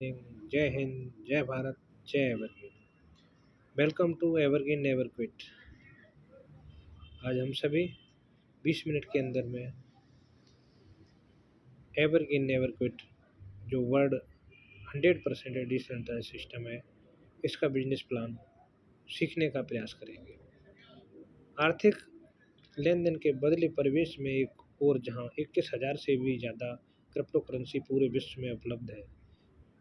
जय हिंद, जय भारत, जय Evergreen. Welcome to Evergreen never quit. आज हम सभी 20 मिनट के अंदर में एवरग्रीन नेवर क्विट जो वर्ल्ड 100% डिसेंट्रलाइज्ड सिस्टम है, इसका बिजनेस प्लान सीखने का प्रयास करेंगे। आर्थिक लेन देन के बदले परिवेश में एक और जहां 21,000 से भी ज़्यादा क्रिप्टो करेंसी पूरे विश्व में उपलब्ध है,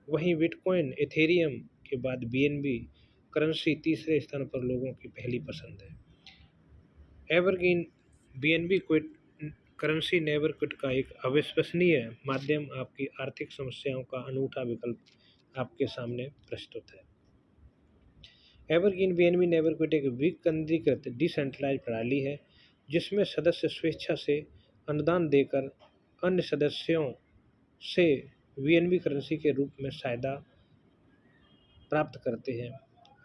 वहीं बिटकॉइन एथेरियम के बाद बीएनबी करेंसी तीसरे स्थान पर लोगों की पहली पसंद है। Evergreen BNB quit currency never quit का एक अविश्वसनीय माध्यम आपकी आर्थिक समस्याओं का अनूठा विकल्प आपके सामने प्रस्तुत है। एवरग्रीन बीएनबी नेवर क्विट एक विकेंद्रीकृत डिसेंट्रलाइज्ड प्रणाली है जिसमें सदस्य स्वेच्छा से अनुदान देकर अन्य सदस्यों से बीएनबी करेंसी के रूप में सहायता प्राप्त करते हैं।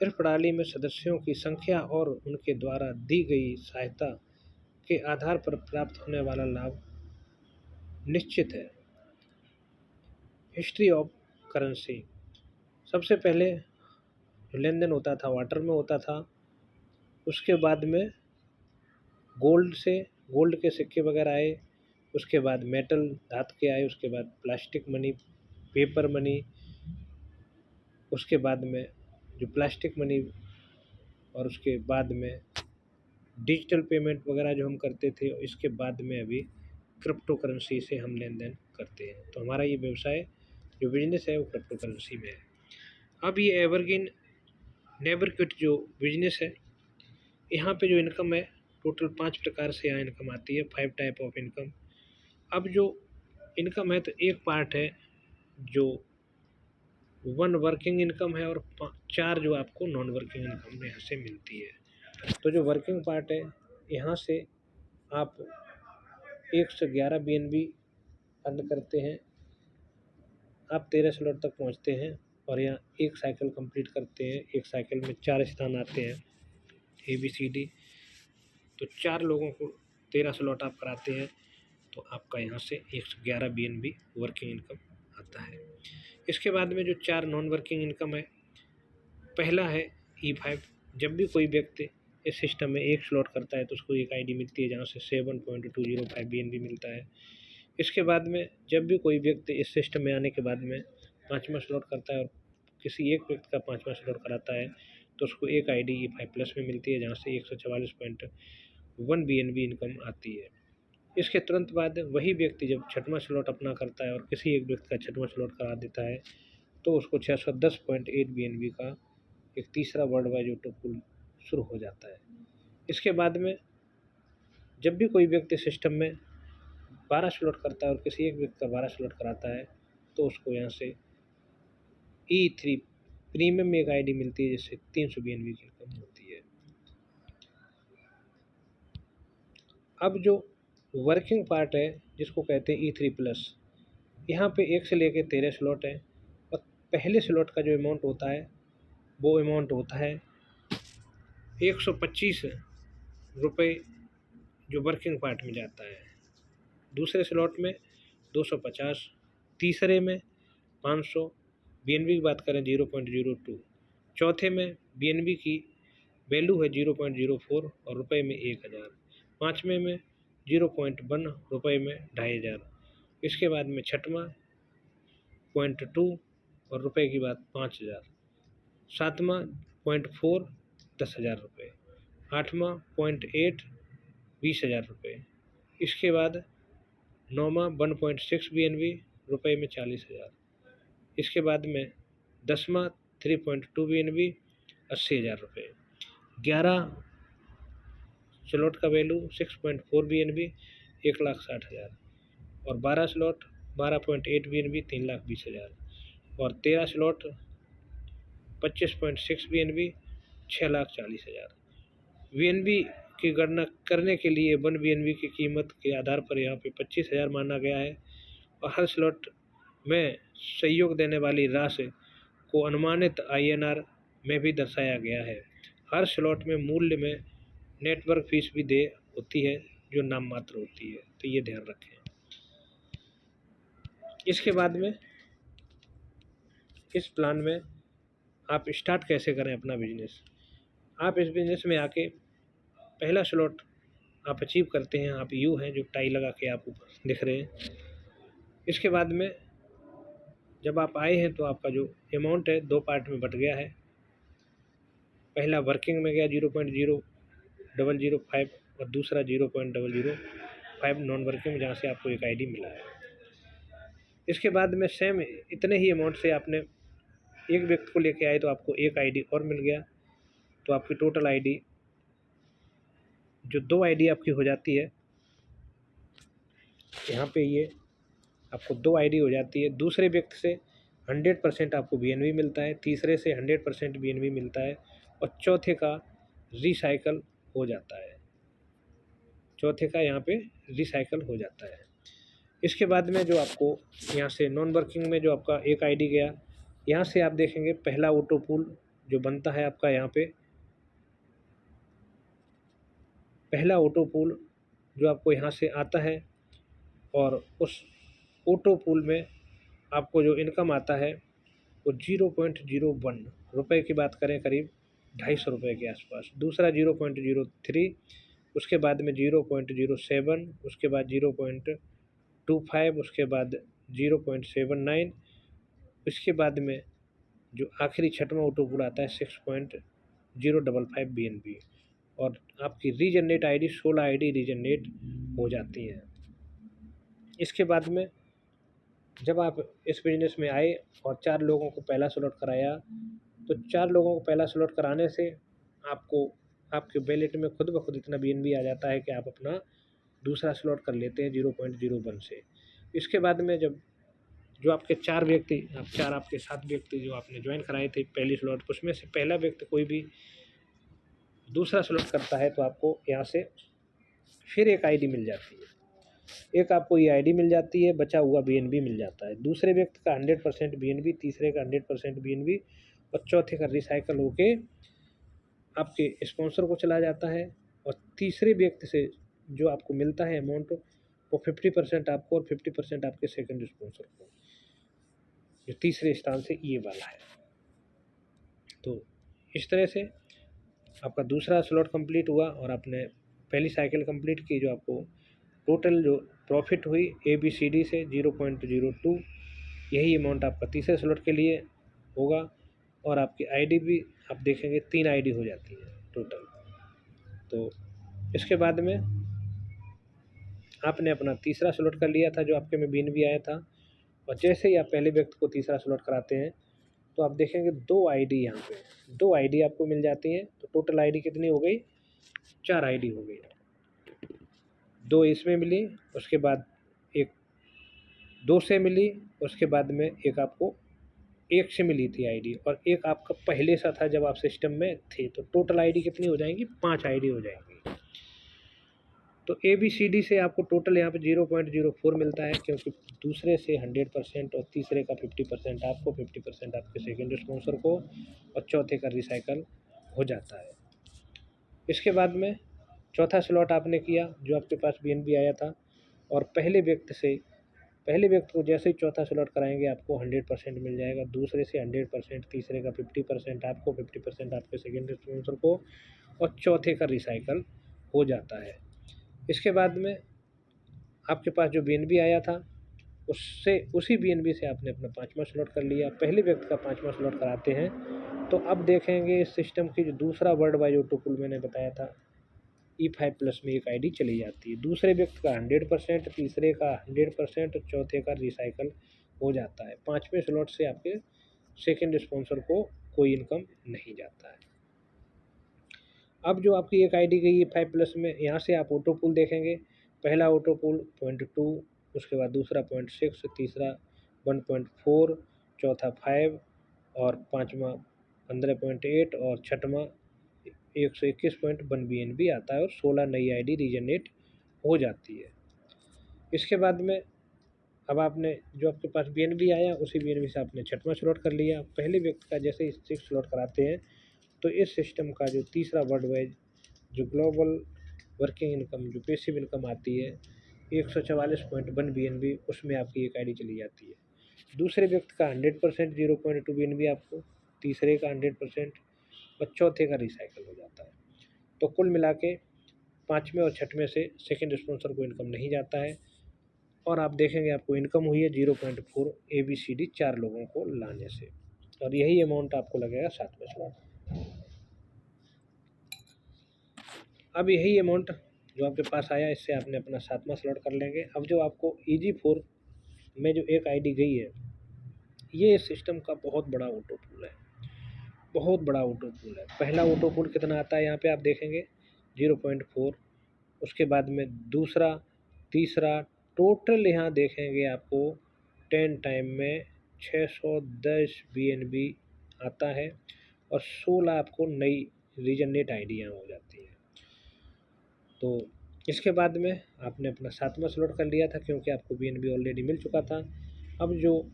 इस प्रणाली में सदस्यों की संख्या और उनके द्वारा दी गई सहायता के आधार पर प्राप्त होने वाला लाभ निश्चित है। History of currency. सबसे पहले लेन देन होता था वाटर में होता था, उसके बाद में गोल्ड के सिक्के वगैरह आए, उसके बाद मेटल धातु के आए, उसके बाद प्लास्टिक मनी, पेपर मनी, उसके बाद में जो प्लास्टिक मनी, और उसके बाद में डिजिटल पेमेंट वगैरह जो हम करते थे। इसके बाद में अभी क्रिप्टो करेंसी से हम लेन देन करते हैं। तो हमारा ये व्यवसाय जो बिजनेस है वो क्रिप्टो करेंसी में है। अब ये एवरग्रीन नेवर क्विट जो बिजनेस है, यहाँ पे जो इनकम है टोटल 5 प्रकार से यहाँ इनकम आती है, 5 टाइप ऑफ इनकम। अब जो इनकम है तो एक पार्ट है जो 1 वर्किंग इनकम है और 4 जो आपको नॉन वर्किंग इनकम यहाँ से मिलती है। तो जो वर्किंग पार्ट है, यहाँ से आप 111 बीएनबी अर्न करते हैं। आप 13 स्लॉट तक पहुँचते हैं और यहाँ एक साइकिल कंप्लीट करते हैं। एक साइकिल में 4 स्थान आते हैं, ABCD। तो 4 लोगों को 13 स्लॉट आप कराते हैं तो आपका यहाँ से 111 बीएनबी वर्किंग इनकम आता है। इसके बाद में जो 4 नॉन वर्किंग इनकम है, पहला है E5। जब भी कोई व्यक्ति इस सिस्टम में एक स्लॉट करता है तो उसको एक आईडी मिलती है जहाँ से 7.205 बीएनबी मिलता है। इसके बाद में जब भी कोई व्यक्ति इस सिस्टम में आने के बाद में 5वां स्लॉट करता है और किसी एक व्यक्ति का 5वां स्लॉट कराता है तो उसको एक आईडी E5 प्लस में मिलती है जहाँ से 144.1 बीएनबी इनकम आती है। इसके तुरंत बाद वही व्यक्ति जब 6वां स्लॉट अपना करता है और किसी एक व्यक्ति का 6वां स्लॉट करा देता है तो उसको 610.8 बीएनबी का एक तीसरा वर्ल्ड वाइड यूट्यूब पुल शुरू हो जाता है। इसके बाद में जब भी कोई व्यक्ति सिस्टम में 12 स्लॉट करता है और किसी एक व्यक्ति का 12 स्लॉट कराता है तो उसको यहाँ से E3 प्रीमियम में एक आईडी मिलती है जिससे 300 बीएनबी की इनकम होती है। अब जो वर्किंग पार्ट है जिसको कहते हैं E3 प्लस, यहाँ पे 1 से लेकर 13 स्लॉट है और पहले स्लॉट का जो अमाउंट होता है वो अमाउंट होता है 125 रुपये जो वर्किंग पार्ट में जाता है। दूसरे स्लॉट में 250, तीसरे में 500, बीएनबी की बात करें 0.02, चौथे में बीएनबी की वैल्यू है 0.04 और रुपए में 1000, पाँचवें में 0.1 रुपए में 2500, इसके बाद में छठवां 0.2 और रुपए की बात 5000, सातवां 0.4 10,000 रुपये, आठवां 0.8 20,000 रुपये, इसके बाद नौवां 1.6 बीएनबी रुपए में 40,000, इसके बाद में 10वां 3.2 बीएनबी 80,000 रुपये, 11 स्लॉट का वैल्यू 6.4 बीएनबी 1,60,000 और 12 स्लॉट 12.8 बीएनबी 3,20,000 और 13 स्लॉट 25.6 बीएनबी 6,40,000। बीएनबी की गणना करने के लिए 1 बीएनबी की कीमत के आधार पर यहाँ पे 25,000 माना गया है और हर स्लॉट में सहयोग देने वाली राशि को अनुमानित INR में भी दर्शाया गया है। हर स्लॉट में मूल्य में नेटवर्क फीस भी दे होती है जो नाम मात्र होती है, तो ये ध्यान रखें। इसके बाद में इस प्लान में आप स्टार्ट कैसे करें अपना बिजनेस। आप इस बिजनेस में आके पहला स्लॉट आप अचीव करते हैं, आप यू हैं जो टाई लगा के आप ऊपर दिख रहे हैं। इसके बाद में जब आप आए हैं तो आपका जो अमाउंट है 2 पार्ट में बट गया है। पहला वर्किंग में गया 0.0005 और दूसरा 0.005 नॉन वर्किंग में, जहाँ से आपको एक आईडी मिला है। इसके बाद में सेम इतने ही अमाउंट से आपने एक व्यक्ति को लेके आए तो आपको एक आईडी और मिल गया, तो आपकी टोटल आईडी जो 2 आईडी आपकी हो जाती है, यहाँ पे ये आपको 2 आईडी हो जाती है। दूसरे व्यक्ति से 100% आपको बीएनबी मिलता है, तीसरे से 100% बीएनबी मिलता है और चौथे का रिसाइकल हो जाता है। चौथे का यहाँ पे रिसाइकल हो जाता है। इसके बाद में जो आपको यहाँ से नॉन वर्किंग में जो आपका एक आईडी गया, यहाँ से आप देखेंगे पहला ऑटो पूल जो बनता है आपका, यहाँ पे पहला ऑटो पूल जो आपको यहाँ से आता है और उस ऑटो पूल में आपको जो इनकम आता है वो 0.01 रुपये की बात करें, करीब 250 रुपये के आसपास। दूसरा 0.03, उसके बाद में 0.07, उसके बाद 0.25, उसके बाद 0.79, इसके बाद में जो आखिरी छठवां ऑटो पूल आता है 6.055 बीएनबी। और आपकी रीजनरेट आईडी 16 आईडी रीजनरेट हो जाती हैं। इसके बाद में जब आप इस बिजनेस में आए और 4 लोगों को पहला स्लॉट कराया, तो 4 लोगों को पहला स्लॉट कराने से आपको आपके वैलेट में खुद ब खुद इतना बीएनबी आ जाता है कि आप अपना दूसरा स्लॉट कर लेते हैं 0.01 से। इसके बाद में जब जो आपके 4 व्यक्ति, आपके 7 व्यक्ति जो आपने ज्वाइन कराए थे पहली स्लॉट, उसमें से पहला व्यक्ति कोई भी दूसरा स्लॉट करता है तो आपको यहाँ से फिर एक आईडी मिल जाती है। एक आपको ये आईडी मिल जाती है, बचा हुआ बीएनबी मिल जाता है। दूसरे व्यक्ति का 100% बीएनबी, तीसरे का 100% बीएनबी और चौथे का रिसाइकल होके आपके स्पॉन्सर को चला जाता है। और तीसरे व्यक्ति से जो आपको मिलता है अमाउंट, वो 50% आपको और 50% आपके सेकंड स्पॉन्सर को, जो तीसरे स्थान से ये वाला है। तो इस तरह से आपका दूसरा स्लॉट कंप्लीट हुआ और आपने पहली साइकिल कंप्लीट की। जो आपको टोटल जो प्रॉफिट हुई ABCD से 0.02, यही अमाउंट आपका तीसरे स्लॉट के लिए होगा। और आपकी आईडी भी आप देखेंगे 3 आईडी हो जाती है टोटल। तो इसके बाद में आपने अपना तीसरा स्लॉट कर लिया था जो आपके में बीएनबी आया था। और जैसे ही आप पहले व्यक्ति को तीसरा स्लॉट कराते हैं तो आप देखेंगे 2 आईडी, यहाँ पे 2 आईडी आपको मिल जाती हैं। तो टोटल आईडी कितनी हो गई? 4 आईडी हो गई। 2 इसमें मिली, उसके बाद एक 2 से मिली, उसके बाद में एक आपको 1 से मिली थी आईडी और एक आपका पहले सा था जब आप सिस्टम में थे। तो टोटल आईडी कितनी हो जाएंगी? 5 आईडी हो जाएंगी। तो ABCD से आपको टोटल यहाँ पे 0.04 मिलता है, क्योंकि दूसरे से 100% और तीसरे का 50% आपको, 50% आपके सेकेंड स्पॉन्सर को और चौथे का रिसाइकल हो जाता है। इसके बाद में चौथा स्लॉट आपने किया जो आपके पास बीएनबी आया था, और पहले व्यक्ति को जैसे ही चौथा स्लॉट कराएंगे आपको 100% मिल जाएगा। दूसरे से 100%, तीसरे का 50% आपको, 50% आपके सेकेंड स्पॉन्सर को और चौथे का रिसाइकल हो जाता है। इसके बाद में आपके पास जो बीएनबी आया था उसी बीएनबी से आपने अपना 5वां स्लॉट कर लिया। पहले व्यक्ति का 5वां स्लॉट कराते हैं तो अब देखेंगे इस सिस्टम की जो दूसरा वर्ल्ड वाइड ऑटो पूल मैंने बताया था, E5+ में एक आईडी चली जाती है। दूसरे व्यक्ति का 100%, तीसरे का 100% और चौथे का रिसाइकल हो जाता है। 5वें स्लॉट से आपके सेकेंड स्पॉन्सर को कोई इनकम नहीं जाता है। अब जो आपकी एक आईडी गई E5+ में, यहाँ से आप ऑटो पूल देखेंगे। पहला ऑटो पूल 0.2, उसके बाद दूसरा 0.6, तीसरा 1.4, चौथा 5 और पाँचवा 15.8 और छठवां 121.1 बीएनबी आता है और 16 नई आईडी रीजनरेट हो जाती है। इसके बाद में अब आपने जो आपके पास बीएनबी आया उसी बीएनबी से आपने 6वां स्लॉट कर लिया। पहले व्यक्ति का जैसे ही 6 स्लॉट कराते हैं तो इस सिस्टम का जो तीसरा वर्ल्ड वाइड जो ग्लोबल वर्किंग इनकम, जो पैसिव इनकम आती है 144.1 बीएनबी, उसमें आपकी एक आईडी चली जाती है। दूसरे व्यक्ति का 100% 0.2 BNB आपको, तीसरे का 100% और चौथे का रिसाइकल हो जाता है। तो कुल मिला के पाँचवें और छठवें से सेकंड स्पॉन्सर को इनकम नहीं जाता है। और आप देखेंगे आपको इनकम हुई है 0.4 ABCD 4 लोगों को लाने से, और यही अमाउंट आपको लगेगा सातवें स्लॉट। अब यही अमाउंट जो आपके पास आया, इससे आपने अपना सातवां स्लॉट कर लेंगे। अब जो आपको EG4 में जो एक आईडी गई है, ये सिस्टम का बहुत बड़ा ऑटो पूल है, बहुत बड़ा ऑटो पूल है। पहला ऑटो पूल कितना आता है यहाँ पे आप देखेंगे 0.4, उसके बाद में दूसरा, तीसरा, टोटल यहाँ देखेंगे आपको 10 टाइम में 610 BNB आता है, और 16 आपको नई रीजन नेट आईडी यहाँ हो जाती है। तो इसके बाद में आपने अपना सातवां स्लॉट कर लिया था, क्योंकि आपको BNB ऑलरेडी मिल चुका था। अब जो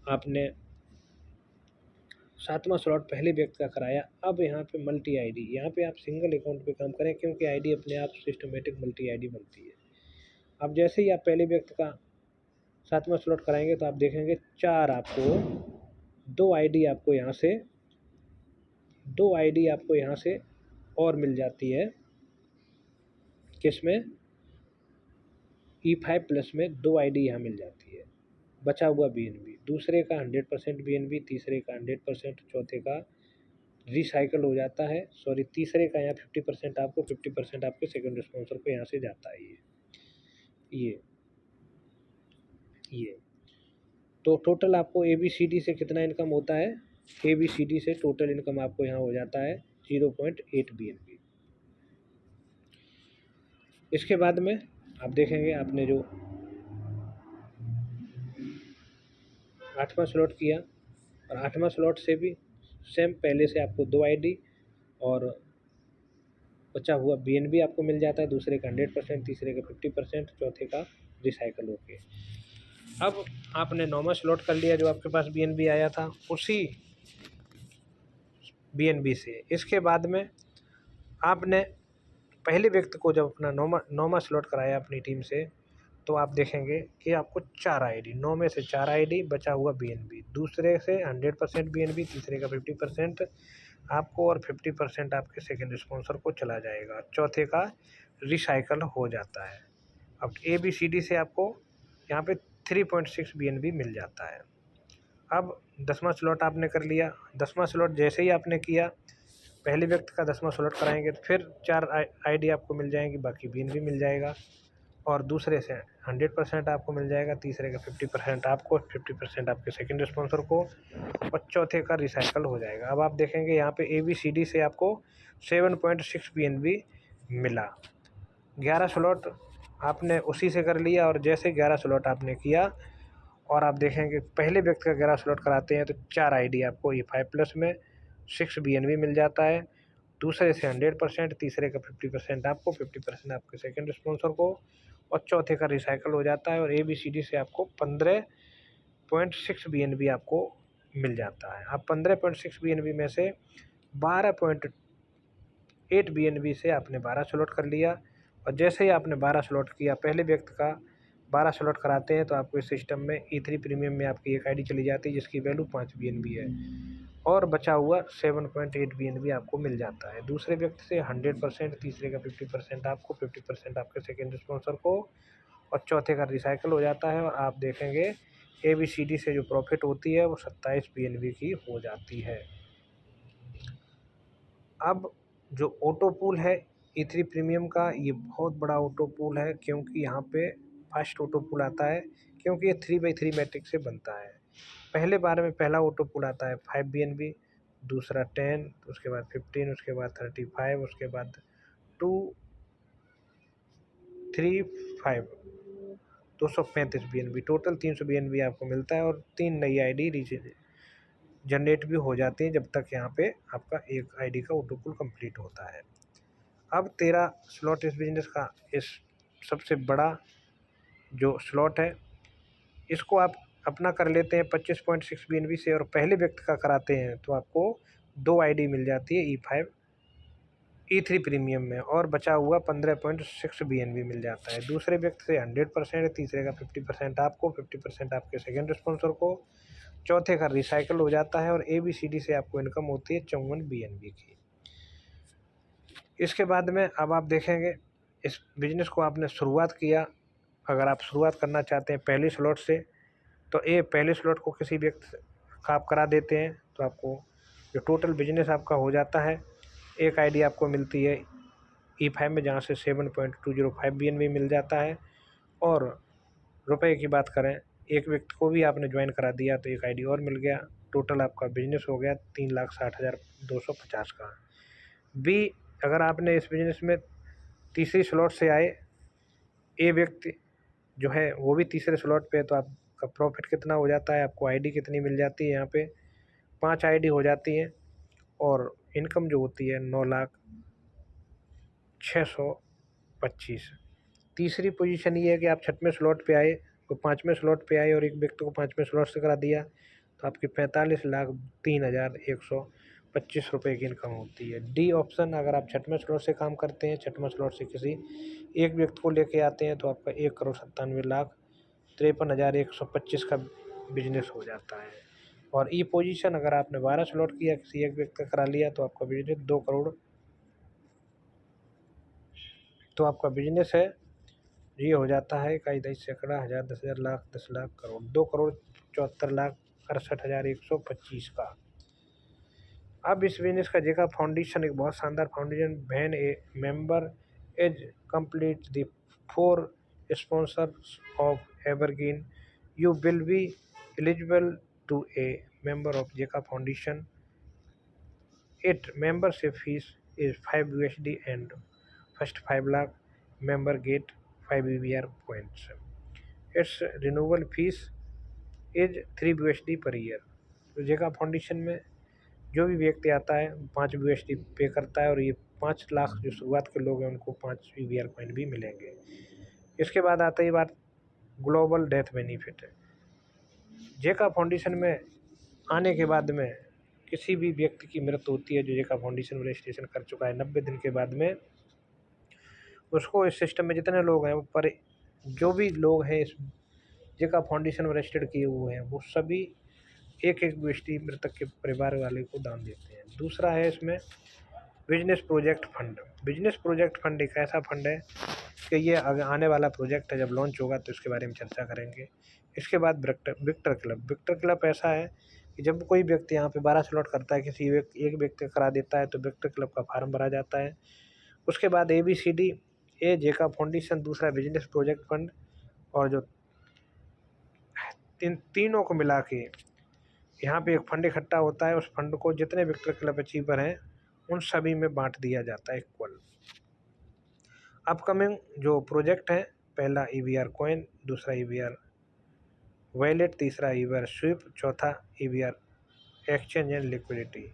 आपने सातवां स्लॉट पहले व्यक्ति का कराया, अब यहाँ पे मल्टी आईडी, यहाँ पे आप सिंगल अकाउंट पे काम करें, क्योंकि आईडी अपने आप सिस्टमेटिक मल्टी आईडी बनती है। अब जैसे ही आप पहले व्यक्ति का सातवां स्लॉट कराएंगे तो आप देखेंगे चार आपको दो आईडी आपको यहाँ से और मिल जाती है। किसमें? E5 प्लस में 2 आईडी यहाँ मिल जाती है। बचा हुआ BNB, दूसरे का 100% BNB, तीसरे का 100%, चौथे का रिसाइकल हो जाता है। सॉरी, तीसरे का यहाँ 50% आपको, 50% आपके सेकंड स्पॉन्सर को यहाँ से जाता है। ये तो टोटल आपको ABCD से कितना इनकम होता है? ABCD से टोटल इनकम आपको यहाँ हो जाता है 0.8 BNB। इसके बाद में आप देखेंगे आपने जो आठवां स्लॉट किया, और आठवां स्लॉट से भी सेम पहले से आपको 2 आईडी और बचा हुआ BNB आपको मिल जाता है। दूसरे का 100%, तीसरे का 50%, चौथे का रिसाइकल होके। अब आपने नौवां स्लॉट कर लिया, जो आपके पास BNB आया था उसी BNB से। इसके बाद में आपने पहले व्यक्ति को जब अपना नौवां स्लॉट कराया अपनी टीम से, तो आप देखेंगे कि आपको 4 आईडी, 9 में से 4 आईडी, बचा हुआ BNB, दूसरे से 100% BNB, तीसरे का 50% आपको, और 50% आपके सेकंड स्पॉन्सर को चला जाएगा, चौथे का रिसाइकल हो जाता है। अब ABCD से आपको यहाँ पे 3.6 BNB मिल जाता है। अब 10वां स्लॉट आपने कर लिया। 10वां स्लॉट जैसे ही आपने किया, पहले व्यक्ति का 10वां स्लॉट कराएंगे तो फिर 4 आईडी आपको मिल जाएंगी, बाकी BNB मिल जाएगा, और दूसरे से 100% आपको मिल जाएगा, तीसरे का 50% आपको, 50% आपके सेकंड स्पॉन्सर को, और चौथे का रिसाइकल हो जाएगा। अब आप देखेंगे यहाँ पे ABCD से आपको 7.6 BNB मिला। 11 स्लॉट आपने उसी से कर लिया, और जैसे 11 स्लॉट आपने किया, और आप देखेंगे पहले व्यक्ति का 11 स्लॉट कराते हैं तो 4 आईडी आपको E5 प्लस में 6 BNB मिल जाता है। दूसरे से 100%, तीसरे का 50% आपको, 50% आपके सेकंड स्पॉन्सर को, और चौथे का रिसाइकल हो जाता है। और ABCD से आपको 15.6 BNB आपको मिल जाता है। अब 15.6 BNB में से 12.8 BNB से आपने 12 स्लॉट कर लिया, और जैसे ही आपने 12 स्लॉट किया, पहले व्यक्ति का 12 स्लॉट कराते हैं तो आपको इस सिस्टम में E3 प्रीमियम में आपकी एक आईडी चली जाती है, जिसकी वैल्यू 5 BNB है, और बचा हुआ 7.8 BNB आपको मिल जाता है। दूसरे व्यक्ति से 100%, तीसरे का 50% आपको, 50% आपके सेकंड स्पॉन्सर को, और चौथे का रिसाइकल हो जाता है। और आप देखेंगे ABCD से जो प्रॉफिट होती है वो 27 BNB की हो जाती है। अब जो ऑटो पूल है E3 प्रीमियम का, ये बहुत बड़ा ऑटो पूल है, क्योंकि यहाँ पे फर्स्ट ऑटो पूल आता है, क्योंकि ये 3x3 मैट्रिक्स से बनता है। पहले बार में पहला ऑटो पूल आता है 5 BNB, दूसरा 10, उसके बाद 15, उसके बाद 35, उसके बाद 2, 3, 5, 235 BNB, टोटल 300 BNB आपको मिलता है, और 3 नई आईडी जनरेट भी हो जाती हैं, जब तक यहाँ पे आपका एक आईडी का ऑटो पूल कंप्लीट होता है। अब 13 स्लॉट इस बिजनेस का, इस सबसे बड़ा जो स्लॉट है, इसको आप अपना कर लेते हैं 25.6 BNB से, और पहले व्यक्ति का कराते हैं तो आपको 2 आईडी मिल जाती है E5 E3 प्रीमियम में, और बचा हुआ 15.6 BNB मिल जाता है दूसरे व्यक्ति से 100%, तीसरे का 50% आपको, 50% आपके सेकेंड स्पॉन्सर को, चौथे का रिसाइकल हो जाता है, और ABCD से आपको इनकम होती है 54 BNB की। इसके बाद में अब आप देखेंगे इस बिजनेस को आपने शुरुआत किया, अगर आप शुरुआत करना चाहते हैं पहली स्लॉट से, तो ये पहले स्लॉट को किसी व्यक्ति का आप करा देते हैं तो आपको जो टोटल बिजनेस आपका हो जाता है, एक आईडी आपको मिलती है E5 में, जहाँ से 7.205 BNB मिल जाता है। और रुपए की बात करें, एक व्यक्ति को भी आपने ज्वाइन करा दिया तो एक आईडी और मिल गया, टोटल आपका बिजनेस हो गया 3,60,250 का। बी, अगर आपने इस बिजनेस में तीसरी स्लॉट से आए, ए व्यक्ति जो है वो भी तीसरे स्लॉट पे है, तो आपका प्रॉफिट कितना हो जाता है, आपको आईडी कितनी मिल जाती है, यहाँ पे 5 आईडी हो जाती हैं, और इनकम जो होती है 9,06,25। तीसरी पोजीशन ये है कि आप छठवें स्लॉट पे आए, तो पाँचवें स्लॉट पे आए और एक व्यक्ति को पाँचवें स्लॉट से करा दिया तो आपकी 45,03,125 रुपये की इनकम होती है। डी ऑप्शन, अगर आप छठवें स्लॉट से काम करते हैं, छठवें स्लॉट से किसी एक व्यक्ति को लेके आते हैं, तो आपका 1,97,53,125 का बिजनेस हो जाता है। और ई पोजीशन, अगर आपने 12 स्लॉट किया, किसी एक व्यक्ति का करा लिया, तो आपका बिजनेस 2 करोड़, तो आपका बिजनेस है ये हो जाता है 21 सैकड़ा, 1000, 10,000, लाख, 10 लाख, करोड़, 2,74,68,125 का। अब इस बिजनेस का जेका फाउंडेशन एक बहुत शानदार foundation, when a member is complete the 4 sponsors of evergreen, you will be eligible to a member of जेका foundation. It membership fees is 5 USD and first 5 lakh member get 5 EVR points. Its renewal fees is 3 USD per year. तो जेका foundation में जो भी व्यक्ति आता है 5 USD पे करता है, और ये 5 लाख जो शुरुआत के लोग हैं उनको 5 EVR पॉइंट भी मिलेंगे। इसके बाद आता है बात ग्लोबल डेथ बेनिफिट। जेका फाउंडेशन में आने के बाद में किसी भी व्यक्ति की मृत्यु होती है जो जेका फाउंडेशन में रजिस्ट्रेशन कर चुका है, 90 दिन के बाद में उसको इस सिस्टम में जितने लोग हैं, पर जो भी लोग हैं इस जेका फाउंडेशन में रजिस्टर्ड किए हुए हैं, वो सभी एक एक USD मृतक के परिवार वाले को दान देते हैं। दूसरा है इसमें business project fund. Business project fund एक ऐसा फंड है कि ये आने वाला प्रोजेक्ट है, जब लॉन्च होगा तो इसके बारे में चर्चा करेंगे। इसके बाद विक्टर क्लब। विक्टर क्लब ऐसा है कि जब कोई व्यक्ति यहाँ पे 12 स्लॉट करता है, किसी एक व्यक्ति करा देता है, तो विक्टर क्लब का फार्म भरा जाता है। उसके बाद ABCD, ए जेका फाउंडेशन, दूसरा बिजनेस प्रोजेक्ट फंड, और जो तीनों को मिला के यहाँ पे एक फंड इकट्ठा होता है। उस फंड को जितने विक्टर क्लब अचीवर हैं उन सभी में बांट दिया जाता है इक्वल। अपकमिंग जो प्रोजेक्ट हैं, पहला EVR कॉइन, दूसरा EVR वैलेट, तीसरा EVR स्वीप, चौथा EVR एक्सचेंज एंड लिक्विडिटी।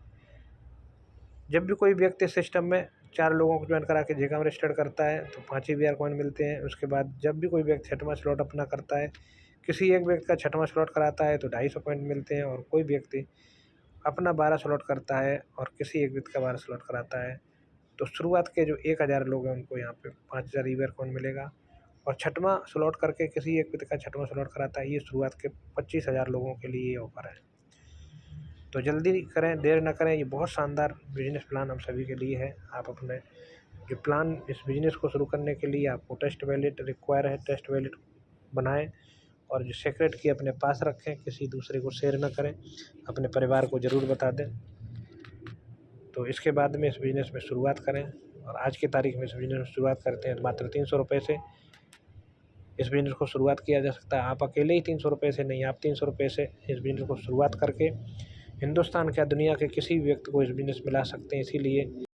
जब भी कोई व्यक्ति सिस्टम में 4 लोगों को ज्वाइन करा के जेका में रजिस्टर्ड करता है तो 5 EVR कॉइन मिलते हैं। उसके बाद जब भी कोई व्यक्ति छठवां स्लॉट अपना करता है, किसी एक व्यक्ति का छठवां स्लॉट कराता है, तो 250 पॉइंट मिलते हैं। और कोई व्यक्ति अपना 12 स्लॉट करता है और किसी एक व्यक्ति का 12 स्लॉट कराता है, तो शुरुआत के जो 1000 लोग हैं उनको यहाँ पे 5000 EVR कॉइन मिलेगा। और छठवां स्लॉट करके किसी एक व्यक्ति का छठवां स्लॉट कराता है, ये शुरुआत के 25,000 लोगों के लिए ये ऑफर है। तो जल्दी करें, देर ना करें, ये बहुत शानदार बिजनेस प्लान हम सभी के लिए है। आप अपने जो प्लान इस बिज़नेस को शुरू करने के लिए आपको टेस्ट वैलेट रिक्वायर है, टेस्ट वैलेट बनाएं, और जो सीक्रेट की अपने पास रखें, किसी दूसरे को शेयर ना करें, अपने परिवार को ज़रूर बता दें। तो इसके बाद में इस बिज़नेस में शुरुआत करें, और आज की तारीख में इस बिज़नेस में शुरुआत करते हैं। मात्र 300 रुपये से इस बिज़नेस को शुरुआत किया जा सकता है। आप अकेले ही 300 रुपये से नहीं, आप 300 रुपये से इस बिज़नेस को शुरुआत करके हिंदुस्तान क्या दुनिया के किसी भी व्यक्ति को इस बिज़नेस में ला सकते हैं। इसीलिए